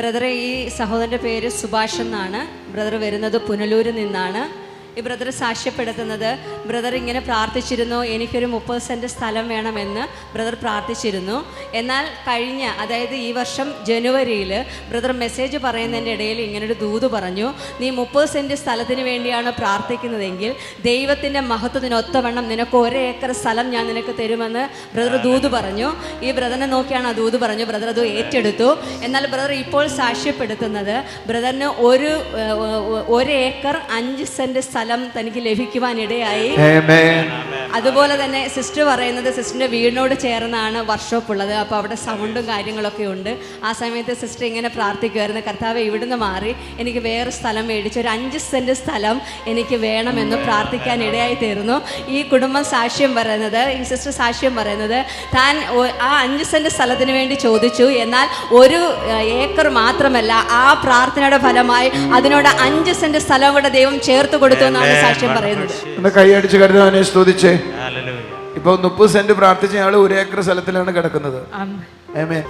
ബ്രദറെ, ഈ സഹോദരൻ്റെ പേര് സുഭാഷ് എന്നാണ്. ബ്രദർ വരുന്നത് പുനലൂരിൽ നിന്നാണ്. ഈ ബ്രദർ സാക്ഷ്യപ്പെടുത്തുന്നത്, ബ്രദർ ഇങ്ങനെ പ്രാർത്ഥിച്ചിരുന്നു, എനിക്കൊരു 30 സെൻറ്റ് സ്ഥലം വേണമെന്ന് ബ്രദർ പ്രാർത്ഥിച്ചിരുന്നു. എന്നാൽ അതായത് ഈ വർഷം ജനുവരിയിൽ ബ്രദർ മെസ്സേജ് പറയുന്നതിൻ്റെ ഇടയിൽ ഇങ്ങനൊരു ദൂത് പറഞ്ഞു, നീ 30 സെൻറ്റ് സ്ഥലത്തിന് വേണ്ടിയാണ് പ്രാർത്ഥിക്കുന്നതെങ്കിൽ ദൈവത്തിൻ്റെ മഹത്വത്തിനൊത്തവണ്ണം നിനക്ക് 1 ഏക്കർ സ്ഥലം ഞാൻ നിനക്ക് തരുമെന്ന് ബ്രദർ ദൂത് പറഞ്ഞു. ഈ ബ്രദറിനെ നോക്കിയാണ് ആ ദൂത് പറഞ്ഞു. ബ്രദർ അത് ഏറ്റെടുത്തു. എന്നാൽ ബ്രദർ ഇപ്പോൾ സാക്ഷ്യപ്പെടുത്തുന്നത്, ബ്രദറിന് 1 ഏക്കർ 5 സെൻറ്റ് സ്ഥലം തനിക്ക് ലഭിക്കുവാനിടയായി. അതുപോലെ തന്നെ സിസ്റ്റർ പറയുന്നത്, സിസ്റ്ററിന്റെ വീടിനോട് ചേർന്നാണ് വർക്ക്ഷോപ്പ് ഉള്ളത്. അപ്പോൾ അവിടെ സൗണ്ടും കാര്യങ്ങളൊക്കെ ഉണ്ട്. ആ സമയത്ത് സിസ്റ്റർ ഇങ്ങനെ പ്രാർത്ഥിക്കുമായിരുന്നു, കർത്താവേ ഇവിടുന്ന് മാറി എനിക്ക് വേറെ സ്ഥലം മേടിച്ച് ഒരു 5 സെൻറ്റ് സ്ഥലം എനിക്ക് വേണമെന്ന് പ്രാർത്ഥിക്കാൻ ഇടയായി തീർന്നു. ഈ കുടുംബം സാക്ഷ്യം പറയുന്നത്, ഈ സിസ്റ്റർ സാക്ഷ്യം പറയുന്നത്, താൻ ആ 5 സെൻറ്റ് സ്ഥലത്തിന് വേണ്ടി ചോദിച്ചു, എന്നാൽ 1 ഏക്കർ മാത്രമല്ല, ആ പ്രാർത്ഥനയുടെ ഫലമായി അതിനോട് 5 സെൻറ്റ് സ്ഥലം കൂടെ ദൈവം ചേർത്ത് കൊടുത്തു എന്നാണ് സാക്ഷ്യം പറയുന്നത്. കൈയടിച്ച് കരുതാനെ സ്തുതിച്ചേ. ഇപ്പൊ 30 സെന്റ് പ്രാർത്ഥിച്ച ആള് 1 ഏക്കർ സ്ഥലത്തിലാണ് കിടക്കുന്നത്. ആമേൻ.